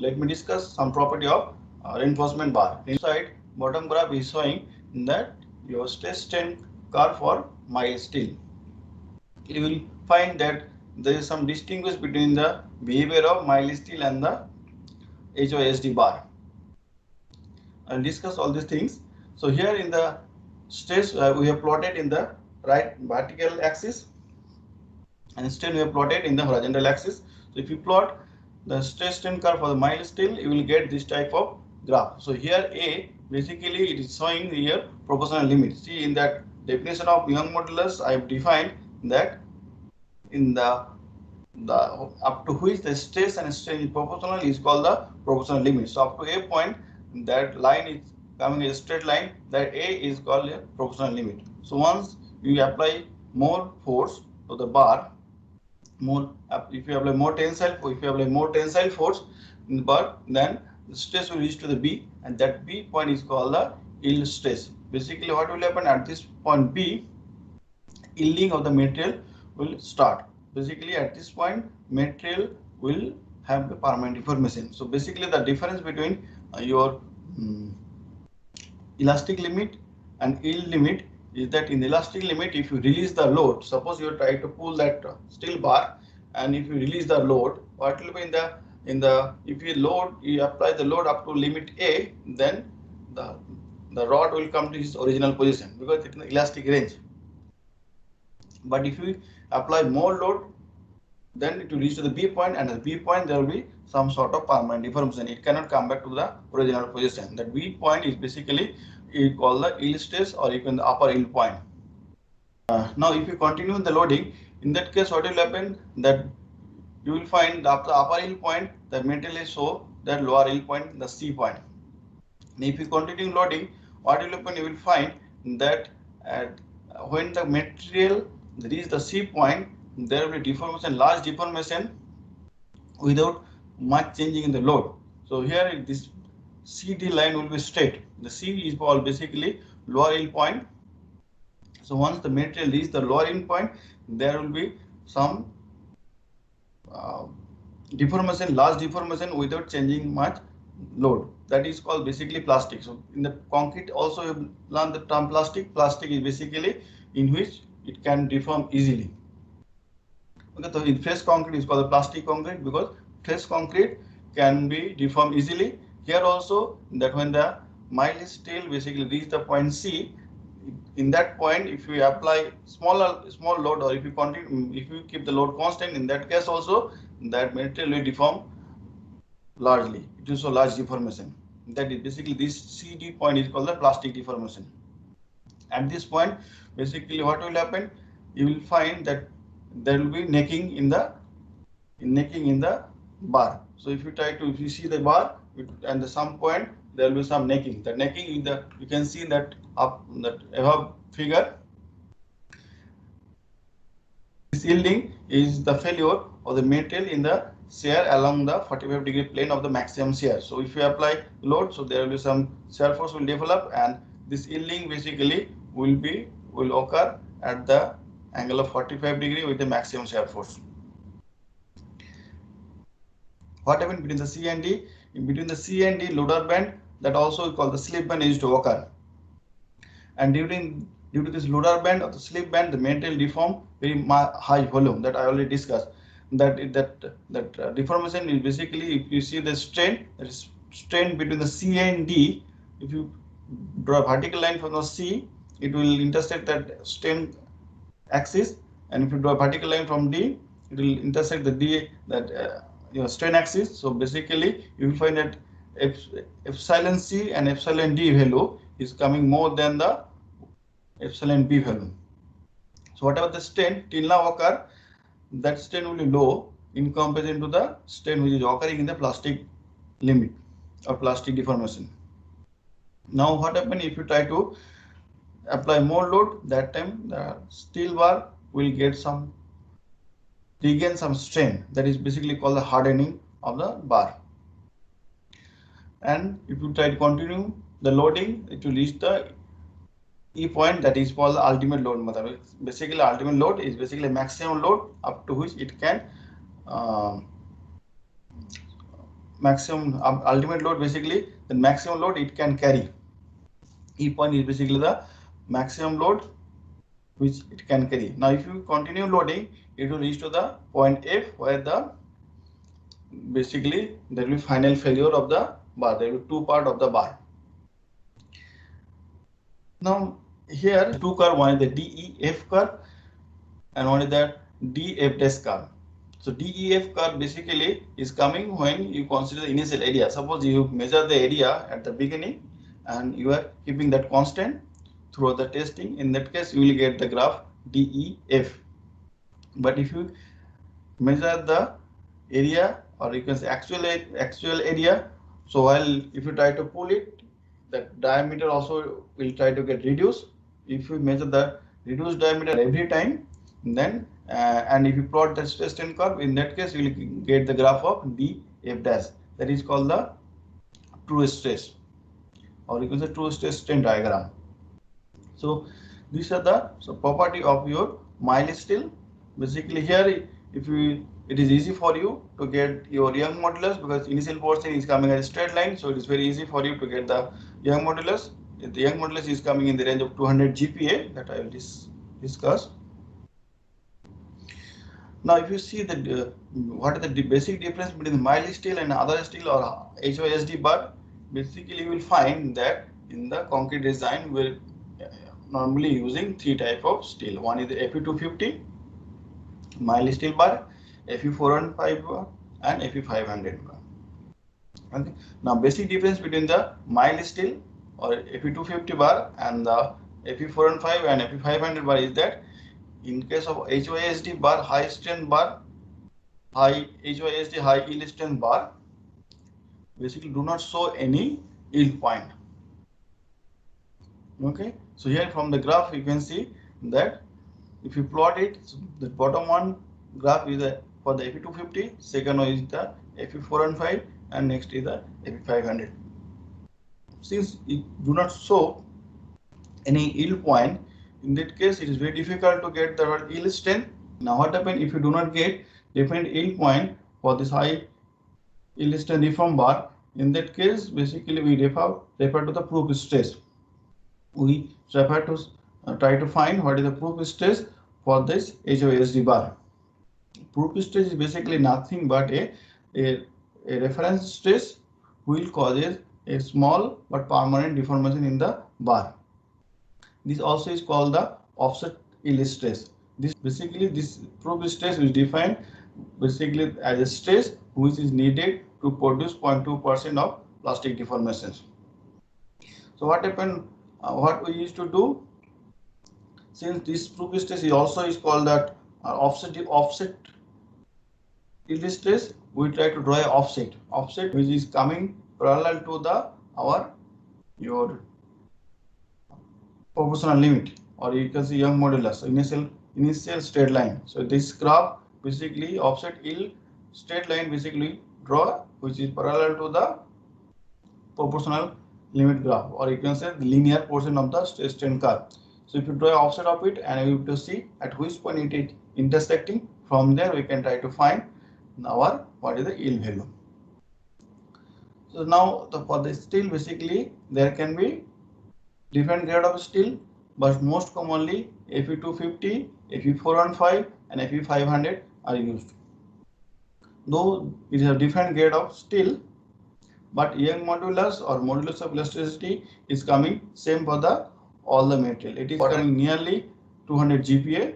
let me discuss some property of reinforcement bar. Inside bottom graph is showing that your stress strain curve for mild steel. You will find that there is some distinguish between the behavior of mild steel and the HOSD bar. I'll discuss all these things. So here in the stress we have plotted in the right vertical axis and strain we have plotted in the horizontal axis. So if you plot the stress strain curve for the mild steel, you will get this type of graph. So here A basically it is showing here proportional limit. See, in that definition of Young modulus, I have defined that in the up to which the stress and strain is proportional is called the proportional limit. So up to a point, that line is coming a straight line, that A is called a proportional limit. So once you apply more force to the bar, if you apply more tensile force in the bar, then the stress will reach to the B, and that B point is called the yield stress. Basically what will happen at this point B, yielding of the material will start. Basically at this point material will have a permanent deformation. So basically the difference between your elastic limit and yield limit is that in the elastic limit, if you release the load, suppose you try to pull that steel bar, and if you release the load, what will be in the if you apply the load up to limit A, then the rod will come to its original position because it's in the elastic range. But if you apply more load, then it will reach to the B point, and at the B point there will be some sort of permanent deformation. It cannot come back to the original position. That B point is basically you call the yield stress, or even the upper yield point. Now if you continue the loading, in that case what will happen, that you will find the upper yield point the material is so that lower yield point the C point. And if you continue loading, what will happen, you will find that when the material reaches the C point, there will be deformation, large deformation without much changing in the load. So here this CD line will be straight. The C is called basically lower yield point. So once the material reaches the lower yield point, there will be some deformation, large deformation without changing much load. That is called basically plastic. So in the concrete also you learn the term plastic. Plastic is basically in which it can deform easily. Okay, so in fresh concrete is called the plastic concrete because fresh concrete can be deformed easily. Here also, that when the mild steel basically reach the point C, in that point if you apply small load, or if you keep the load constant, in that case also that material will deform largely. It is a large deformation. That is basically this CD point is called the plastic deformation. At this point, basically what will happen, you will find that there will be necking in the bar. So if you see the bar, and at some point there will be some necking. The necking in the, you can see that above figure. This yielding is the failure of the material in the shear along the 45-degree plane of the maximum shear. So if you apply load, so there will be some shear force will develop, and this yielding basically will occur at the angle of 45 degree with the maximum shear force. What happened between the C and D? In between the C and D loader band, that also called the slip band, is to occur. And due to this loader band or the slip band, the material deform very high volume that I already discussed. That deformation is basically, if you see the strain, that is strain between the C and D. If you draw a vertical line from the C, it will intersect that strain axis, and if you draw a vertical line from D, it will intersect the D strain axis. So basically you will find that epsilon C and epsilon D value is coming more than the epsilon B value. So whatever the strain till now occur, that strain will be low in comparison to the strain which is occurring in the plastic limit or plastic deformation. Now what happens if you try to apply more load, that time the steel bar will regain some strain. That is basically called the hardening of the bar. And if you try to continue the loading, it will reach the E point, that is called the ultimate load method. Basically ultimate load is basically maximum load up to which it can maximum ultimate load, basically the maximum load it can carry. E point is basically the maximum load which it can carry. Now if you continue loading, it will reach to the point F, where the basically there will be final failure of the bar. There will be two part of the bar. Now here two curve, one is the DEF curve and one is the DF dash curve. So DEF curve basically is coming when you consider the initial area. Suppose you measure the area at the beginning and you are keeping that constant throughout the testing. In that case, you will get the graph DEF. But if you measure the area, or you can say actual area, so while if you try to pull it, the diameter also will try to get reduced. If you measure the reduced diameter every time, then and if you plot the stress strain curve, in that case you will get the graph of df dash. That is called the true stress, or you can say true stress strain diagram. So these are the property of your mild steel. Basically here, if you it is easy for you to get your Young modulus, because initial portion is coming as a straight line, so it is very easy for you to get the Young modulus. The Young modulus is coming in the range of 200 GPa, that I will discuss. Now if you see the what is the basic difference between the mild steel and other steel or HYSD bar, basically you will find that in the concrete design we're normally using three type of steel. One is the Fe250 mild steel bar, Fe415 bar and Fe500 bar. Okay. Now basic difference between the mild steel or Fe250 bar and the Fe415 and Fe500 bar is that in case of HYSD bar, high strength bar, high HYSD high yield strength bar, basically do not show any yield point. Okay, so here from the graph you can see that if you plot it, so the bottom one graph is for the Fe250, second one is the Fe415 and next is the Fe500. Since it do not show any yield point, in that case it is very difficult to get the yield strength. Now what happens if you do not get definite yield point for this high yield strength reform bar? In that case, basically we refer to the proof stress. We refer to try to find what is the proof stress for this HOSD bar. Proof stress is basically nothing but a reference stress which causes a small but permanent deformation in the bar. This also is called the offset yield stress. This proof stress is defined basically as a stress which is needed to produce 0.2% of plastic deformations. So what happened? What we used to do, since this proof stress is also is called that offset yield stress, we try to draw an offset which is coming parallel to your proportional limit, or you can see Young modulus, initial straight line. So this graph basically offset yield straight line basically draw, which is parallel to the proportional limit graph, or you can say the linear portion of the stress strain curve. So if you draw an offset of it, and you have to see at which point it is intersecting, from there we can try to find what is the yield value. So now for the steel, basically there can be different grade of steel, but most commonly Fe250, Fe415 and Fe500 are used. Though it is a different grade of steel, but Young modulus or modulus of elasticity is coming same for all the material. It is coming nearly 200 GPa.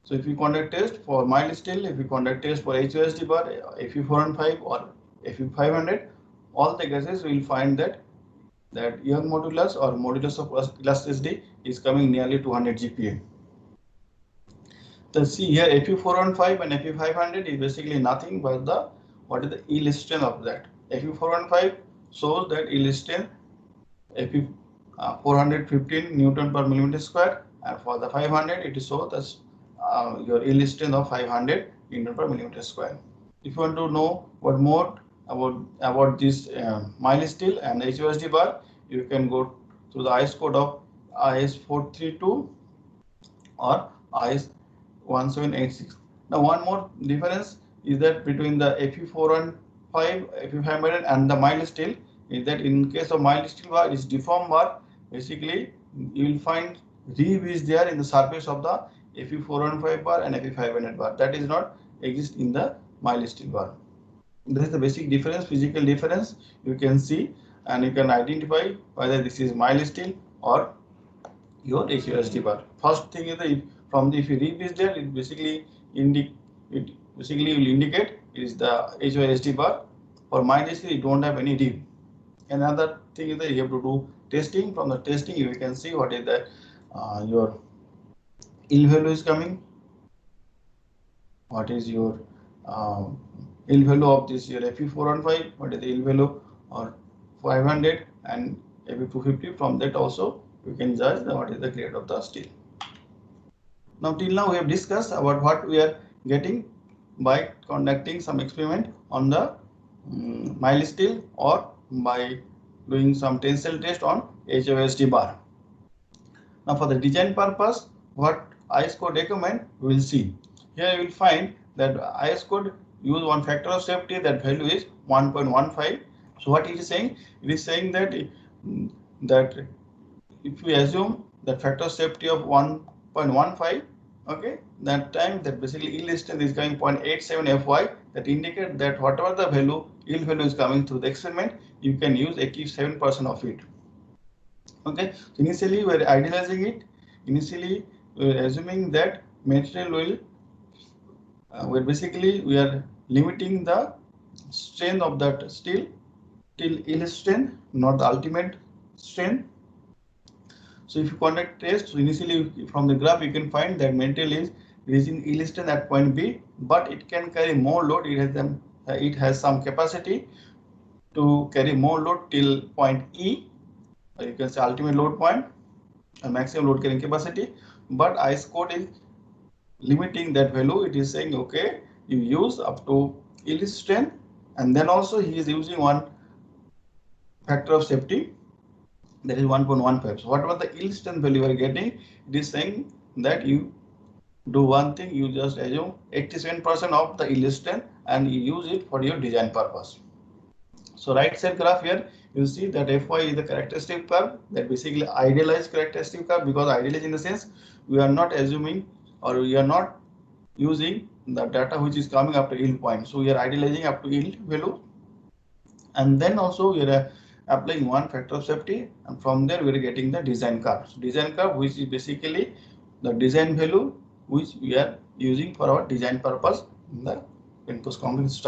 So if you conduct test for mild steel, if you conduct test for HOSD bar, Fe415 or Fe500, all the cases will find that Young modulus or modulus of elasticity is coming nearly 200 GPa. So see here Fe415 and Fe500 is basically nothing but what is the yield strength of that. Fe415 shows that yield strength Fe 415 Newton per millimeter square, and for the 500 it shows as your yield strength of 500 Newton per millimeter square. If you want to know what more about this mild steel and HOSD bar, you can go to the IS code of IS 432 or IS 1786. Now one more difference is that between the Fe415 Fe500 and the mild steel is that in case of mild steel bar is deformed bar. Basically you will find reeve is there in the surface of the Fe415 bar and Fe500 bar. That is not exist in the mild steel bar. This is the basic difference, physical difference you can see, and you can identify whether this is mild steel or your HOSD bar. First thing is that if you read this there, it basically will indicate it is the HOSD bar. For mild steel, you don't have any reeve. Another thing is that you have to do testing. From the testing, you can see what is the your yield value is coming. What is your yield value of this your Fe415? What is the yield value or 500 and Fe250? From that also you can judge what is the grade of the steel. Now till now we have discussed about what we are getting by conducting some experiment on the mild steel or by doing some tensile test on HOSD bar. Now for the design purpose, what IS code recommend we will see. Here you will find that IS code use one factor of safety, that value is 1.15. So what it is saying? It is saying that if we assume that factor of safety of 1.15, okay, that time that basically yield strength is coming 0.87 Fy, that indicate that whatever the yield value is coming through the experiment, you can use 87% of it. Okay, so initially we are idealizing it. Initially we are assuming that material will we are limiting the strength of that steel till yield strength, not the ultimate strength. So if you conduct test, so initially from the graph you can find that material is reaching yield strength at point B, but it can carry more load. It has some capacity to carry more load till point E. You can say ultimate load point, a maximum load carrying capacity, but IS code is limiting that value. It is saying okay, you use up to yield strength, and then also he is using one factor of safety, that is 1.15. So whatever the yield strength value you are getting, it is saying that you do one thing, you just assume 87% of the yield strength and you use it for your design purpose. So right side graph here, you see that Fy is the characteristic curve, that basically idealized characteristic curve, because idealized in the sense we are not assuming or we are not using the data which is coming up to yield point. So we are idealizing up to yield value, and then also we are applying one factor of safety, and from there we are getting the design curve. So design curve, which is basically the design value which we are using for our design purpose in the reinforced concrete structure.